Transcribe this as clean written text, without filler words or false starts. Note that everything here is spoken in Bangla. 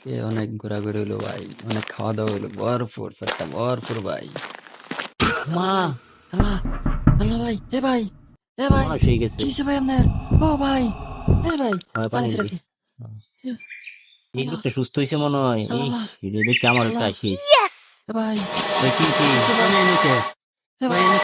অনেক ঘোরাঘুরি হলো ভাই, অনেক খাওয়া দাওয়া হলো, ভরপুর পেটটা ভরপুর ভাই। মা, আল্লাহ, আল্লাহ ভাই, এ ভাই, এ ভাই, মানুষ হয়ে গেছে। কি হইছে ভাই আপনার? ও ভাই, এ ভাই, হয় পানি পানি ছেড়ে দি। দি। এই আল্লাহ, লোকটা সুস্থ হয়েছে মনে হয়। আল্লাহ, ইস, আল্লাহ, এটা দেখে আমার একটা আল্লাহ, আসিস। এ ভাই, ভাই কি হয়েছে? কি হইছে ভাই? পানি এনুকে এ ভাই ভাই, এনে